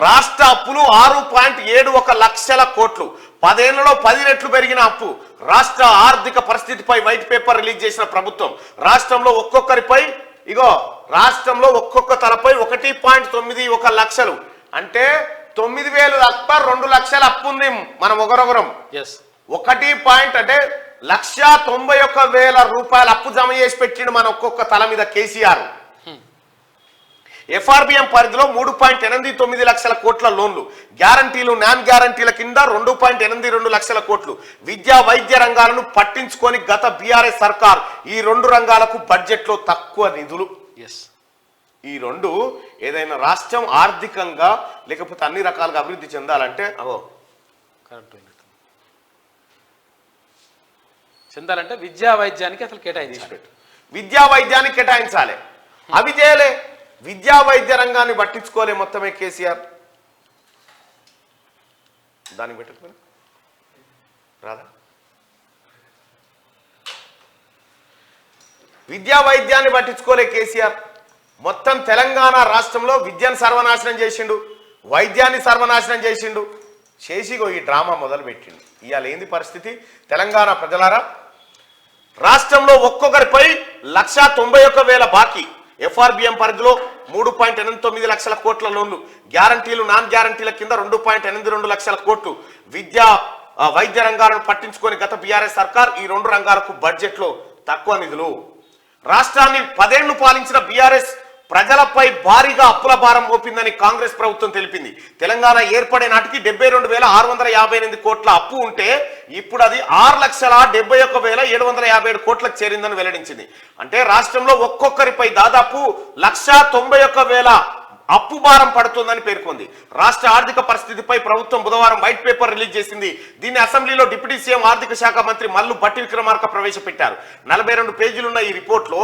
రాష్ట్ర అప్పులు 6.71 లక్షల కోట్లు. 10 ఏళ్లలో 10 రెట్లు పెరిగిన అప్పు. రాష్ట్ర ఆర్థిక పరిస్థితిపై వైట్ పేపర్ రిలీజ్ చేసిన ప్రభుత్వం రాష్ట్రంలో ఒక్కొక్క తలపై 1.91 లక్షలు అంటే 9,000 తప్ప 2 లక్షల అప్పు ఉంది మనం ఒకరొకరం. 1 అంటే 1,91,000 రూపాయలు అప్పు జమ చేసి పెట్టిండు మన ఒక్కొక్క తల మీద కేసీఆర్. ఎఫ్ఆర్బిఎం పరిధిలో 3.89 లక్షల కోట్ల లోన్లు, గ్యారంటీలు నాన్ గ్యారంటీల కింద 2.82 లక్షల కోట్లు. విద్యా వైద్య రంగాలను పట్టించుకొని గత బీఆర్ఎస్ సర్కార్ ఈ 2 రంగాలకు బడ్జెట్లో తక్కువ నిధులు. ఈ 2 ఏదైనా రాష్ట్రం ఆర్థికంగా లేకపోతే అన్ని రకాలుగా అభివృద్ధి చెందాలంటే విద్యా వైద్యానికి అసలు విద్యా వైద్యానికి కేటాయించాలి. అవి చేయలే. విద్యా వైద్య రంగాన్ని పట్టించుకోలే మొత్తమే కేసీఆర్. దాన్ని పెట్టుకుని రాదా? విద్యా వైద్యాన్ని పట్టించుకోలే కేసీఆర్. మొత్తం తెలంగాణ రాష్ట్రంలో విద్యను సర్వనాశనం చేసిండు, వైద్యాన్ని సర్వనాశనం చేసిండు. చేసిగో ఈ డ్రామా మొదలు పెట్టిండు. ఇవాళ ఏంది పరిస్థితి తెలంగాణ ప్రజలారా? రాష్ట్రంలో ఒక్కొక్కరిపై 1,91,000 బాకీ. ఎఫ్ఆర్బిఎం పరిధిలో 3.89 లక్షల కోట్ల లోన్లు, గ్యారంటీలు నాన్ గ్యారంటీల కింద 2.82 లక్షల కోట్లు. విద్యా వైద్య రంగాలను పట్టించుకొని గత బీఆర్ఎస్ సర్కార్ ఈ 2 రంగాలకు బడ్జెట్లో తక్కువ నిధులు. రాష్ట్రాన్ని 10 ఏళ్లు పాలించిన బీఆర్ఎస్ ప్రజలపై భారీగా అప్పుల భారం మోపిందని కాంగ్రెస్ ప్రభుత్వం తెలిపింది. తెలంగాణ ఏర్పడే నాటికి 72,658 కోట్ల అప్పు ఉంటే ఇప్పుడు అది 6,71,757 కోట్లకు చేరిందని వెల్లడించింది. అంటే రాష్ట్రంలో ఒక్కొక్కరిపై దాదాపు 1,91,000 అప్పు భారం పడుతుందని పేర్కొంది. రాష్ట్ర ఆర్థిక పరిస్థితిపై ప్రభుత్వం బుధవారం వైట్ పేపర్ రిలీజ్ చేసింది. దీన్ని అసెంబ్లీలో డిప్యూటీ సీఎం ఆర్థిక శాఖ మంత్రి మల్లు భట్టి విక్రమార్క ప్రవేశపెట్టారు. 42 పేజీలున్న ఈ రిపోర్ట్లో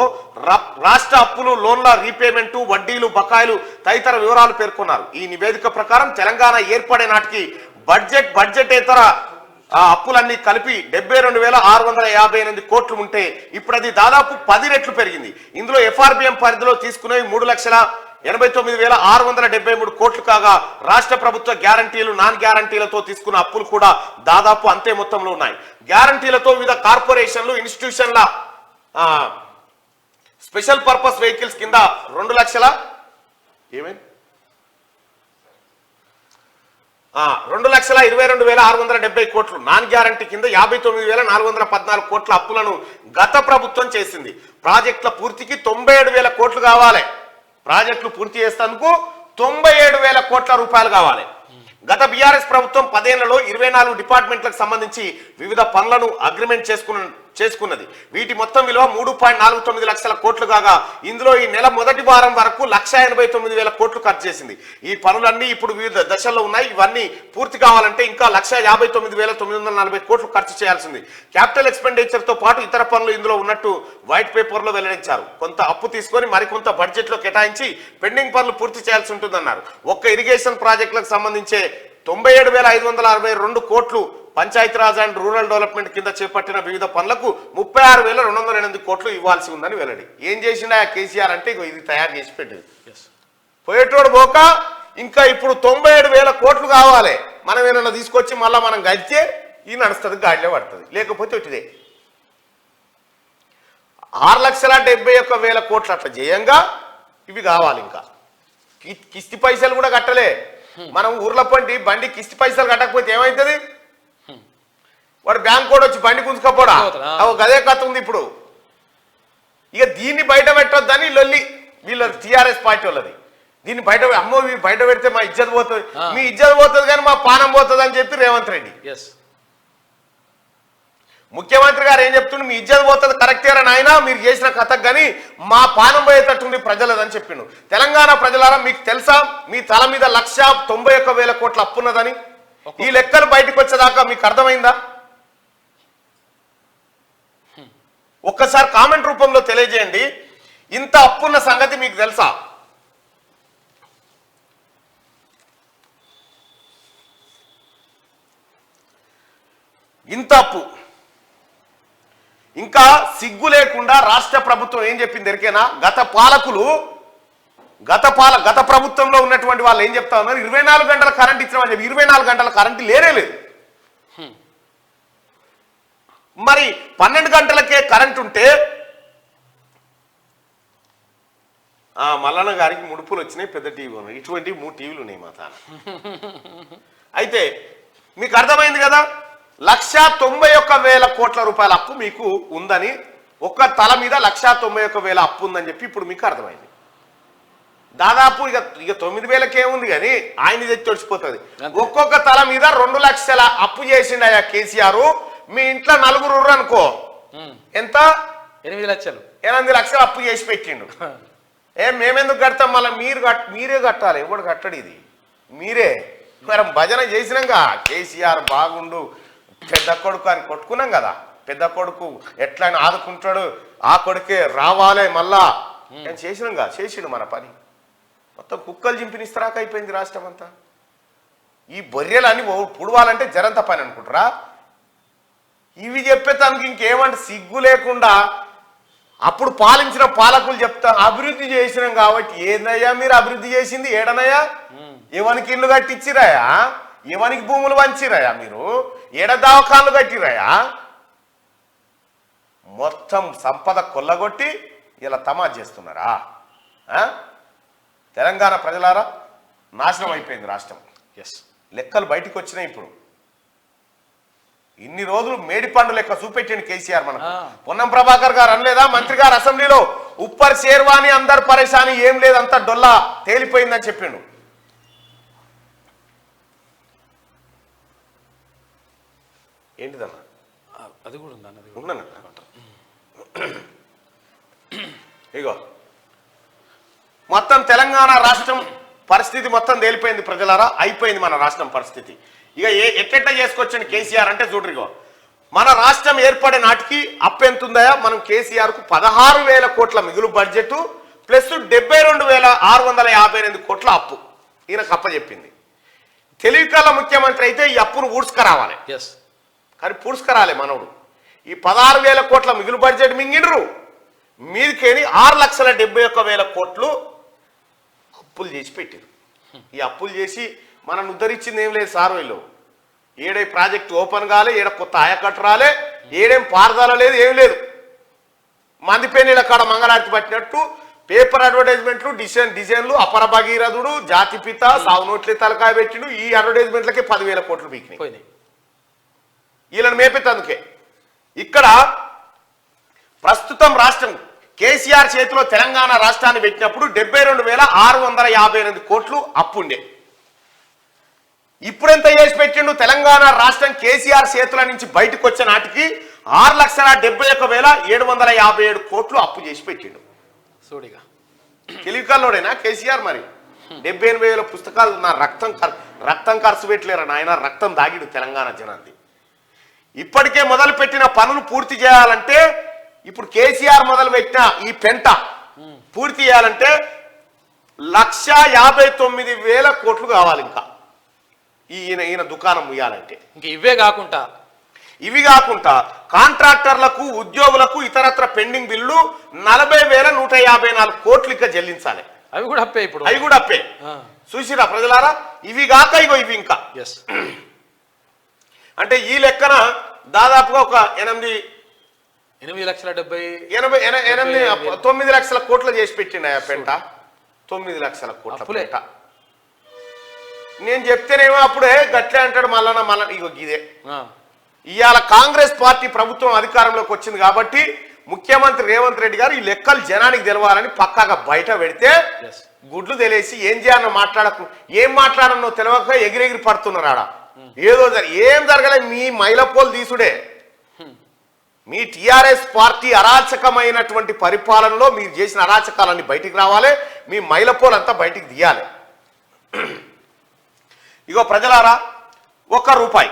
రాష్ట్ర అప్పులు, లోన్ల రీపేమెంటు, వడ్డీలు, బకాయిలు తదితర వివరాలు పేర్కొన్నారు. ఈ నివేదిక ప్రకారం తెలంగాణ ఏర్పడే నాటికి బడ్జెటేతర అప్పులన్నీ కలిపి 72,658 కోట్లు ఉంటే ఇప్పుడు అది దాదాపు 10 రెట్లు పెరిగింది. ఇందులో ఎఫ్ఆర్బిఎం పరిధిలో తీసుకునే 3,89,673 కోట్లు కాగా రాష్ట్ర ప్రభుత్వ గ్యారంటీలు నాన్ గ్యారంటీలతో తీసుకున్న అప్పులు కూడా దాదాపు అంతే మొత్తంలో ఉన్నాయి. గ్యారంటీలతో వివిధ కార్పొరేషన్లు, ఇన్స్టిట్యూషన్ల స్పెషల్ పర్పస్ వెహికల్స్ కింద 2,22,670 కోట్లు, నాన్ గ్యారంటీ కింద 59,414 కోట్ల అప్పులను గత ప్రభుత్వం చేసింది. ప్రాజెక్టుల పూర్తికి 97,000 కోట్లు కావాలి. ప్రాజెక్టులు పూర్తి చేసేందుకు 97,000 కోట్ల రూపాయలు కావాలి. గత బీఆర్ఎస్ ప్రభుత్వం 10 ఏళ్లలో 24 డిపార్ట్మెంట్లకు సంబంధించి వివిధ పనులను అగ్రిమెంట్ చేసుకున్నది. వీటి మొత్తం విలువ 3.49 లక్షల కోట్లు కాగా ఇందులో ఈ నెల మొదటి వారం వరకు 1,89,000 కోట్లు ఖర్చు చేసింది. ఈ పనులన్నీ ఇప్పుడు వివిధ దశల్లో ఉన్నాయి. ఇవన్నీ పూర్తి కావాలంటే ఇంకా 1,59,940 కోట్లు ఖర్చు చేయాల్సింది. క్యాపిటల్ ఎక్స్పెండిచర్ తో పాటు ఇతర పనులు ఇందులో ఉన్నట్టు వైట్ పేపర్ లో వెల్లడించారు. కొంత అప్పు తీసుకొని మరికొంత బడ్జెట్ లో కేటాయించి పెండింగ్ పనులు పూర్తి చేయాల్సి ఉంటుందన్నారు. ఒక్క ఇరిగేషన్ ప్రాజెక్టులకు సంబంధించే 97,562 కోట్లు, పంచాయతీరాజ్ అండ్ రూరల్ డెవలప్మెంట్ కింద చేపట్టిన వివిధ పనులకు 36,208 కోట్లు ఇవ్వాల్సి ఉందని వెల్లడి. ఏం చేసిండా కేసీఆర్ అంటే ఇది తయారు చేసి పెట్టింది. పోయేటోడు పోక ఇంకా ఇప్పుడు 97,000 కోట్లు కావాలి. మనం ఏమైనా తీసుకొచ్చి మళ్ళీ మనం గడిచే ఈ నడుస్తుంది, గాడిలో పడుతుంది. లేకపోతే ఇటుదే 6,71,000 కోట్లు అట్లా చేయంగా ఇవి కావాలి. ఇంకా కిస్తి పైసలు కూడా కట్టలే. మనం ఊర్ల బండి కిస్తి పైసలు కట్టకపోతే ఏమవుతుంది? వాడు బ్యాంక్ కూడా వచ్చి బండి గుంజుకపోడా గదే కథ ఉంది ఇప్పుడు. ఇక దీన్ని బయట పెట్టొద్దని లొల్లి వీళ్ళ టీఆర్ఎస్ పార్టీ వాళ్ళది. దీన్ని బయట బయట పెడితే మా ఇజ్జత్ పోతుంది, మీ ఇజ్జత్ పోతుంది కానీ మా పానం పోతుంది అని చెప్పి రేవంత్ రెడ్డి ముఖ్యమంత్రి గారు ఏం చెప్తుండే, మీ ఇజ్జత్ పోతుంది కరెక్టేరా నాయన, మీరు చేసిన కథకు కానీ మా పానం పోయేటట్టుంది ప్రజలదని చెప్పిండు. తెలంగాణ ప్రజలారా మీకు తెలుసా మీ తల మీద 1,91,000 కోట్ల అప్పున్నదని? ఈ లెక్కలు బయటకు వచ్చేదాకా మీకు అర్థమైందా? ఒక్కసారి కామెంట్ రూపంలో తెలియజేయండి. ఇంత అప్పున్న సంగతి మీకు తెలుసా? ఇంత అప్పు. ఇంకా సిగ్గు లేకుండా రాష్ట్ర ప్రభుత్వం ఏం చెప్పింది ఎరికేనా? గత ప్రభుత్వంలో ఉన్నటువంటి వాళ్ళు ఏం చెప్తా ఉన్నారు, 24 గంటల కరెంట్ ఇచ్చినామని చెప్పి 24 గంటల కరెంట్ లేనే లేదు. మరి 12 గంటలకే కరెంట్ ఉంటే మల్లన్న గారికి ముడుపులు వచ్చినాయి, పెద్ద టీవీ ఉన్నాయి, ఇటువంటి 3 టీవీలు ఉన్నాయి మా తాన. అయితే మీకు అర్థమైంది కదా, 191,000 కోట్ల రూపాయల అప్పు మీకు ఉందని, ఒక్క తల మీద 191,000 అప్పు ఉందని చెప్పి ఇప్పుడు మీకు అర్థమైంది. దాదాపు ఇక 9,000కే ఉంది కానీ ఆయన తెచ్చి తడిచిపోతుంది. ఒక్కొక్క తల మీద 2 లక్షల అప్పు చేసిండయా కేసీఆర్. మీ ఇంట్లో 4 ఉర్రు అనుకో, ఎంత 8 లక్షలు 8 లక్షలు అప్పు చేసి పెట్టిండు. మేమెందుకు కడతాం, మళ్ళీ మీరే కట్టాలి, ఎవడు కట్టడు, ఇది మీరే. మరి భజన చేసినాక కేసీఆర్ బాగుండు, పెద్ద కొడుకు అని కొట్టుకున్నాం కదా, పెద్ద కొడుకు ఎట్లయినా ఆదుకుంటాడు, ఆ కొడుకే రావాలే మళ్ళా నేను చేసినాం కదా, చేసిండు మన పని. మొత్తం కుక్కలు చింపినిస్తరాక అయిపోయింది రాష్ట్రం అంతా. ఈ బొర్రెలన్నీ పుడవాలంటే జరంత పని అనుకుంటారా? ఇవి చెప్పేదానికి ఇంకేమంటే సిగ్గు లేకుండా అప్పుడు పాలించిన పాలకులు చెప్తా అభివృద్ధి చేసినాం కాబట్టి, ఏందయ్యా మీరు అభివృద్ధి చేసింది, ఏడనయ్యా ఎవరికి ఇల్లు కట్టించిరాయా, ఎవరికి భూములు వంచిరాయా, మీరు ఏడ దవాఖాన్లు కట్టిరాయా, మొత్తం సంపద కొల్లగొట్టి ఇలా తమాషా చేస్తున్నారా? తెలంగాణ ప్రజలారా, నాశనం అయిపోయింది రాష్ట్రం. లెక్కలు బయటకు వచ్చినాయి. ఇప్పుడు ఇన్ని రోజులు మేడిపండు లెక్క చూపెట్టిండు కేసీఆర్. మనకు పొన్నం ప్రభాకర్ గారు అనలేదా, మంత్రి గారు అసెంబ్లీలో ఉప్పర్ షేర్వాణి అందరు పరేషాని, ఏం లేదు అంతా డొల్లా తేలిపోయిందని చెప్పిండు. ఏంటిదన్నా అది కూడా ఉందన్నది ఉన్నాను. ఇగో మొత్తం తెలంగాణ రాష్ట్రం పరిస్థితి మొత్తం తేలిపోయింది ప్రజలారా, అయిపోయింది మన రాష్ట్రం పరిస్థితి. ఇక ఎట్లెట్లా చేసుకొచ్చండి కేసీఆర్ అంటే చూడరిగో, మన రాష్ట్రం ఏర్పడే నాటికి అప్పు ఎంత ఉందా, మనం కేసీఆర్కు 16,000 కోట్ల మిగులు బడ్జెట్ ప్లస్ 72,658 కోట్ల అప్పు ఈయనకు అప్పచెప్పింది. తెలివికల్ల ముఖ్యమంత్రి అయితే ఈ అప్పును ఊడ్చుకరావాలి, కానీ పూడ్చుకరాలే మనోడు. ఈ 16,000 కోట్ల మిగులు బడ్జెట్ మింగిండ్రు, మీదికేని 6,71,000 కోట్లు అప్పులు చేసి పెట్టారు. ఈ అప్పులు చేసి మనం ఉద్ధరించింది ఏం లేదు సార్. వీళ్ళు ఏడే ప్రాజెక్టు ఓపెన్ కాలే, ఏడ కొత్త ఆయకట్టు రాలే, ఏడేం పారదాల లేదు, ఏం లేదు. మందిపేనీళ్ళ కాడ మంగళారతి పట్టినట్టు పేపర్ అడ్వర్టైజ్మెంట్లు, డిజైన్లు, అపర భగీరథుడు, జాతిపిత, సాగు నోట్లే తలకాయ పెట్టిండు. ఈ అడ్వర్టైజ్మెంట్లకే 10,000 కోట్లు పీకినాయి వీళ్ళని మేపెత్తందుకే. ఇక్కడ ప్రస్తుతం రాష్ట్రం కేసీఆర్ చేతిలో తెలంగాణ రాష్ట్రాన్ని పెట్టినప్పుడు 72,658 కోట్లు అప్పుండే. ఇప్పుడెంత చేసి పెట్టిండు, తెలంగాణ రాష్ట్రం కేసీఆర్ చేతుల నుంచి బయటకు వచ్చే నాటికి 6,71,757 కోట్లు అప్పు చేసి పెట్టిండు. సోడిగా తెలివికల్లోడేనా కేసీఆర్? మరి 78,000 పుస్తకాలు నా రక్తం ఖర్చు పెట్టలేరా నాయన, రక్తం దాగిడు తెలంగాణ జనాన్ని. ఇప్పటికే మొదలు పెట్టిన పనులు పూర్తి చేయాలంటే, ఇప్పుడు కేసీఆర్ మొదలు పెట్టిన ఈ పెంట పూర్తి చేయాలంటే 1,59,000 కోట్లు కావాలి. ఇంకా ఈయన దుకాణం ముయ్యాలంటే ఇంకా ఇవి కాకుండా కాంట్రాక్టర్లకు, ఉద్యోగులకు ఇతరత్ర పెండింగ్ బిల్లు 40,154 కోట్లు ఇంకా చెల్లించాలి. అవి కూడా అప్పే. ఇప్పుడు అవి కూడా అప్పే. చూసిరా ప్రజలారా, ఇవి కాక ఇవి ఇంకా అంటే ఈ లెక్కన దాదాపుగా ఒక 9 లక్షల కోట్ల చేసి పెట్టిండు ఆ పెంట. 9 లక్షల కోట్ల పెంట. నేను చెప్తేనేమో అప్పుడే గట్లే అంటాడు మళ్ళా ఇగో ఇదే. ఇవాళ కాంగ్రెస్ పార్టీ ప్రభుత్వం అధికారంలోకి వచ్చింది కాబట్టి ముఖ్యమంత్రి రేవంత్ రెడ్డి గారు ఈ లెక్కలు జనానికి తెలవాలని పక్కాగా బయట పెడితే గుడ్లు తెలిసి ఏం చేయాలన్న ఏం మాట్లాడనో తెలియక ఎగిరెగిరి పడుతున్నారు ఆడ. ఏదో ఏం జరగలే, మీ మైలపోలు తీసుడే. మీ టిఆర్ఎస్ పార్టీ అరాచకమైనటువంటి పరిపాలనలో మీరు చేసిన అరాచకాలన్నీ బయటికి రావాలి, మీ మైలపోలంతా బయటికి తీయాలి. ఇగో ప్రజలారా, 1 రూపాయి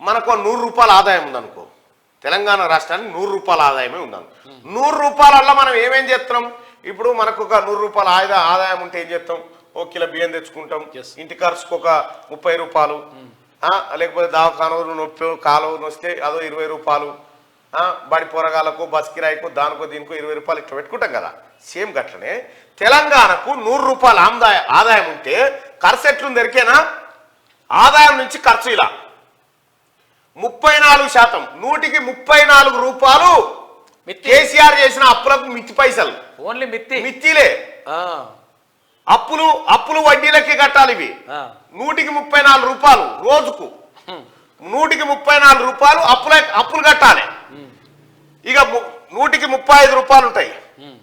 మనకు 100 రూపాయల ఆదాయం ఉందనుకో, తెలంగాణ రాష్ట్రానికి 100 రూపాయల ఆదాయమే ఉందనుకో. 100 రూపాయలల్లో మనం ఏమేం చేస్తున్నాం? ఇప్పుడు మనకు ఒక 100 రూపాయల ఆదాయం ఉంటే ఏం చేస్తాం? 1 కిలో బియ్యం తెచ్చుకుంటాం, ఇంటి ఖర్చుకు ఒక 30 రూపాయలు, లేకపోతే దవాఖాన నొప్పి కాలువ వస్తే అదో 20 రూపాయలు, బడి పొరగాలకు బస్ కిరాయికు దానికో దీనికో 20 రూపాయలు ఇట్లా పెట్టుకుంటాం కదా, సేమ్ గట్లనే తెలంగాణకు 100 రూపాయల ఆదాయం ఉంటే ఖర్చు ఎట్లుంది ఎరికేనా? ఆదాయం నుంచి ఖర్చు ఇలా 34%, 100కి 34 రూపాయలు కేసీఆర్ చేసిన అప్పులకు మిత్తి పైసలు. ఓన్లీ మిత్తిలే అప్పులు వడ్డీలకి కట్టాలి ఇవి. 100కి 34 రూపాయలు రోజుకు, 100కి 34 రూపాయలు అప్పులు కట్టాలి. ఇక 100కి 35 రూపాయలు ఉంటాయి.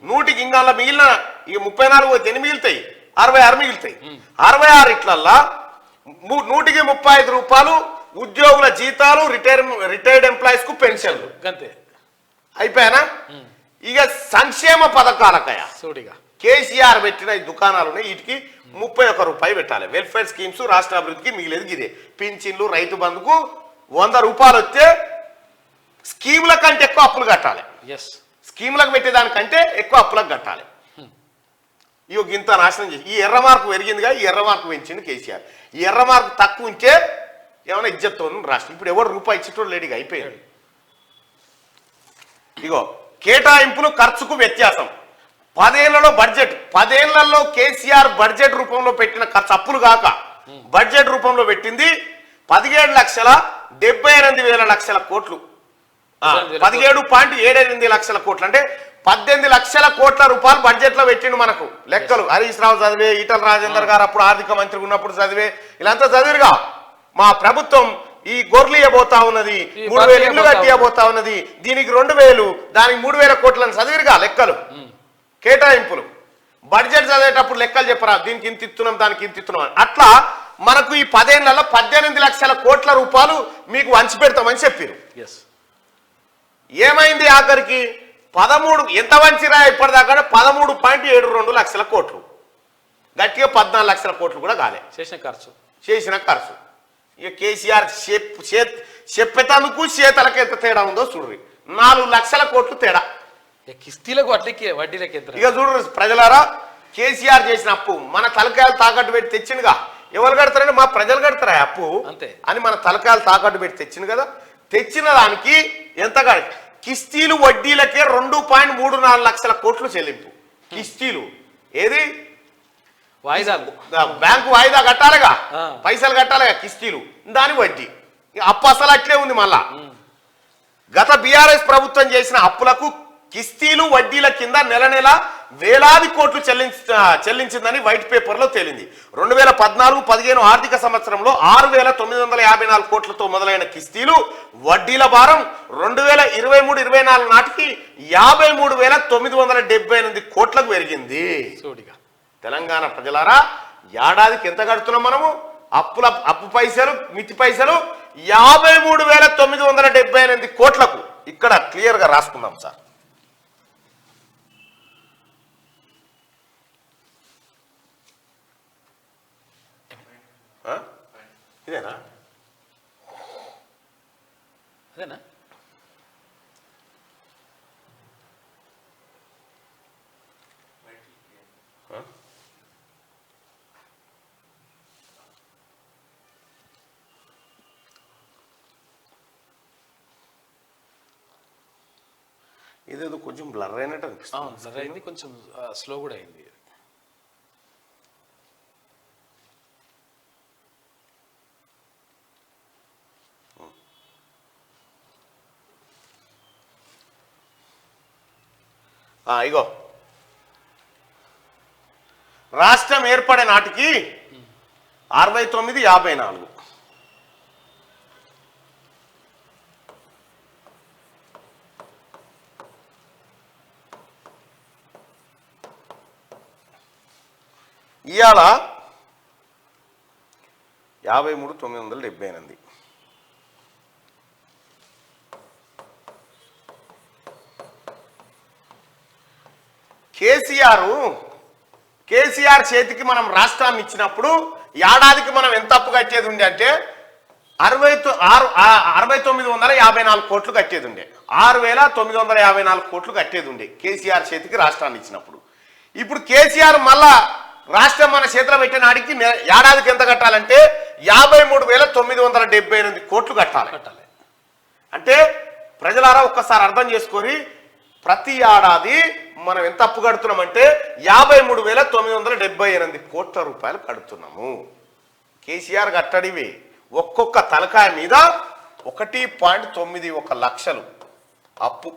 100కి ఇంకా మిగిలిన ఇక 34 పోతే ఎన్ని మిగులుతాయి? 66 మిగులుతాయి. 66 ఇట్లల్లా 100కి 35 రూపాయలు ఉద్యోగుల జీతాలు, రిటైర్డ్ ఎంప్లాయీస్ కు పెన్షన్లు. అంతే అయిపోయానా? ఇక సంక్షేమ పథకాలకయ కేసీఆర్ పెట్టిన ఈ దుకాణాలు ఉన్నాయి, వీటికి 31 రూపాయి పెట్టాలి. వెల్ఫేర్ స్కీమ్స్ రాష్ట్ర అభివృద్ధికి మిగిలేదు గిదే. పింఛన్లు, రైతు బంధుకు 100 రూపాయలు వస్తే స్కీముల కంటే ఎక్కువ అప్పులు కట్టాలి. స్కీములకు పెట్టేదానికంటే ఎక్కువ అప్పులకు కట్టాలి. ఇగో గింత నాశనం చేసి ఈ ఎర్ర మార్కు పెరిగిందిగా, ఈ ఎర్ర మార్కు పెంచింది కేసీఆర్. ఈ ఎర్ర మార్కు తక్కువ ఉంటే ఏమైనా ఇజ్జత్తో రాష్ట్రం. ఇప్పుడు ఎవరు రూపాయి ఇచ్చేటోడు లేడీగా అయిపోయింది. ఇగో కేటాయింపులు ఖర్చుకు వ్యత్యాసం. 10 ఏళ్లలో బడ్జెట్, 10 ఏళ్లలో కేసీఆర్ బడ్జెట్ రూపంలో పెట్టిన ఖర్చు అప్పులు కాక బడ్జెట్ రూపంలో పెట్టింది 17,78,00,000 కోట్లు. 17.78 లక్షల కోట్లు అంటే 18 లక్షల కోట్ల రూపాయలు బడ్జెట్ లో పెట్టిండు. మనకు లెక్కలు హరీష్ రావు చదివే, ఈటల రాజేందర్ గారు అప్పుడు ఆర్థిక మంత్రి ఉన్నప్పుడు చదివే, ఇలాంతా చదివిరుగా. మా ప్రభుత్వం ఈ గొర్రెలియబోతా ఉన్నది, 3,000 ఇళ్లు కట్టియబోతా ఉన్నది, దీనికి 2,000, దానికి 3,000 కోట్లని చదివిరుగా లెక్కలు. కేటాయింపులు బడ్జెట్ చదివేటప్పుడు లెక్కలు చెప్పరా, దీనికి ఇంత ఇస్తున్నాం, దానికి ఇంత ఇస్తున్నాం. అట్లా మనకు ఈ 10 ఏళ్లలో 18 లక్షల కోట్ల రూపాయలు మీకు వంచి పెడతామని చెప్పారు. ఏమైంది? ఆఖరికి 13 ఎంత వంచిరా ఇప్పటిదాకా 13.72 లక్షల కోట్లు, గట్టిగా 14 లక్షల కోట్లు కూడా కాలే చేసిన ఖర్చు. ఇక కేసీఆర్ చెప్పేతందుకు చేతలకు ఎంత తేడా ఉందో చూడ్రి. 4 లక్షల కోట్లు తేడా కిస్తీలకు వడ్డీలకి. ఇక చూడరు ప్రజలారా, కేసీఆర్ చేసిన అప్పు మన తలకాయలు తాకట్టు పెట్టి తెచ్చిండుగా. ఎవరు కడతారంటే మా ప్రజలు కడతారా అప్పు అని మన తలకాయలు తాకట్టు పెట్టి తెచ్చింది కదా. తెచ్చిన దానికి ఎంత కిస్తీలు వడ్డీలకే 2.34 లక్షల కోట్లు చెల్లింపు. కిస్తీలు ఏది వాయిదాలు, బ్యాంకు వాయిదా కట్టాలిగా, పైసలు కట్టాలిగా, కిస్తీలు దాని వడ్డీ. అప్పు అసలు అట్లే ఉంది. మళ్ళా గత బీఆర్ఎస్ ప్రభుత్వం చేసిన అప్పులకు కిస్తీలు వడ్డీల కింద నెల నెల వేలాది కోట్లు చెల్లించిందని వైట్ పేపర్ లో తేలింది. 2014-15 ఆర్థిక సంవత్సరంలో 6,954 కోట్లతో మొదలైన కిస్తీలు వడ్డీల భారం 2023-24 నాటికి 53,978 కోట్లకు పెరిగింది. తెలంగాణ ప్రజలారా, ఏడాదికి ఎంత కడుతున్నాం మనము? అప్పు పైసలు, మితి పైసలు 53,978 కోట్లకు. ఇక్కడ క్లియర్ గా రాసుకుందాం సార్. ఇదేనా? అదేనా? ఇదేదో కొంచెం బ్లర్ అయినట్టు అనిపిస్తుంది. బ్లర్ అయింది, కొంచెం స్లో కూడా అయింది. ఇగో రాష్ట్రం ఏర్పడే నాటికి 69-54. ఇవాళ 53,978. కేసీఆర్ చేతికి మనం రాష్ట్రాన్ని ఇచ్చినప్పుడు ఏడాదికి మనం ఎంత అప్పు కట్టేది ఉండే అంటే 6,954 కోట్లు కట్టేది ఉండే. 6,954 కోట్లు కట్టేది ఉండే కేసీఆర్ చేతికి రాష్ట్రాన్ని ఇచ్చినప్పుడు. ఇప్పుడు కేసీఆర్ మళ్ళా రాష్ట్రం మన చేతిలో పెట్టిన నాడికి ఏడాదికి ఎంత కట్టాలంటే 53,978 కోట్లు కట్టాలి. అంటే ప్రజలారా ఒక్కసారి అర్థం చేసుకొని ప్రతి ఏడాది మనం ఎంత అప్పు కడుతున్నామంటే 53,978 కోట్ల రూపాయలు కడుతున్నాము. కేసీఆర్ కట్టడివి ఒక్కొక్క తలకాయ మీద 1.91 లక్షలు అప్పు,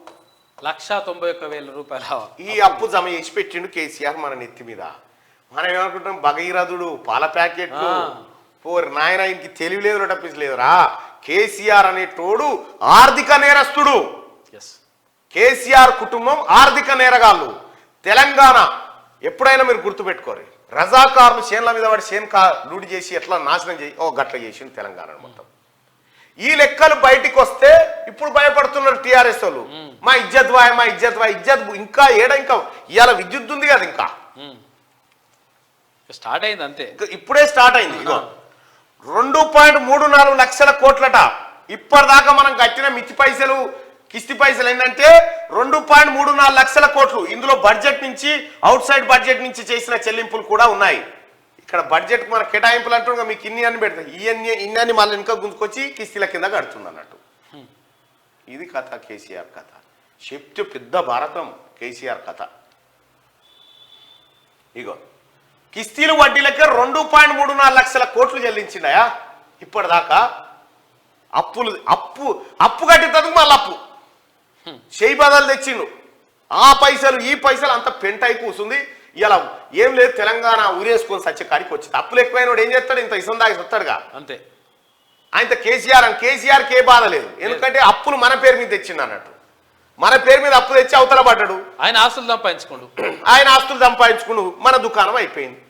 191,000 రూపాయలు. ఈ అప్పు జమ చేసి పెట్టిండు కేసీఆర్ మన నెత్తి మీద. మనం ఏమనుకుంటాం భగీరథుడు పాల ప్యాకెట్లు పోరు నాయన ఇంక తెలివిలేదు తప్పించలేదురా. కేసీఆర్ అనేటోడు ఆర్థిక నేరస్తుడు. కేసీఆర్ కుటుంబం ఆర్థిక నేరగాళ్ళు. తెలంగాణ ఎప్పుడైనా మీరు గుర్తుపెట్టుకోరు, రజాకారులు చేన్ల మీద వాడి లూడి చేసి ఎట్లా నాశనం చేసి గట్ల చేసింది తెలంగాణ మొత్తం. ఈ లెక్కలు బయటికి వస్తే ఇప్పుడు భయపడుతున్నారు టీఆర్ఎస్ వాళ్ళు. మా ఇజ్జత్ వాయ్ ఇజ్జత్ ఇంకా ఏడ ఇంకా ఇవాళ విద్యుత్ ఉంది కదా ఇంకా స్టార్ట్ అయింది అంతే, ఇప్పుడే స్టార్ట్ అయింది. 2.34 లక్షల కోట్లట ఇప్పటిదాకా మనం కట్టిన మిత్తి పైసలు కిస్తి పైసలు ఏంటంటే 2.34 లక్షల కోట్లు. ఇందులో బడ్జెట్ నుంచి అవుట్ సైడ్ బడ్జెట్ నుంచి చేసిన చెల్లింపులు కూడా ఉన్నాయి. ఇక్కడ బడ్జెట్ మన కేటాయింపులు అంటున్నా మీకు ఇన్ని అన్ని పెడతాయి, ఇన్ని మళ్ళీ ఇంకా గుంజుకొచ్చి కిస్తీల కింద కడుతుంది అన్నట్టు. ఇది కథ కేసీఆర్ కథ. చెప్తే పెద్ద భారతం కేసీఆర్ కథ. ఇగో కిస్తీలు వడ్డీలకే 2.34 లక్షల కోట్లు చెల్లించిండయా ఇప్పటిదాకా. అప్పు కట్టినందుకు మళ్ళీ అప్పు చేయి బదలు తెచ్చిండు. ఆ పైసలు ఈ పైసలు అంత పెంటై కూసుంది. ఇలా ఏం లేదు, తెలంగాణ ఊరేసుకొని సచ్చే కాడికి వచ్చింది. అప్పులు ఎక్కువైన వాడు ఏం చేస్తాడు, ఇంత ఇసం దాగి వస్తాడుగా అంతే. ఆయన కేసీఆర్కి ఏ బాధ లేదు, ఎందుకంటే అప్పులు మన పేరు మీద తెచ్చిండు అన్నట్టు. మన పేరు మీద అప్పు తెచ్చి అవతల పడ్డాడు, ఆయన ఆస్తులు సంపాదించుకోండు, ఆయన ఆస్తులు సంపాదించుకుని మన దుకాణం అయిపోయింది.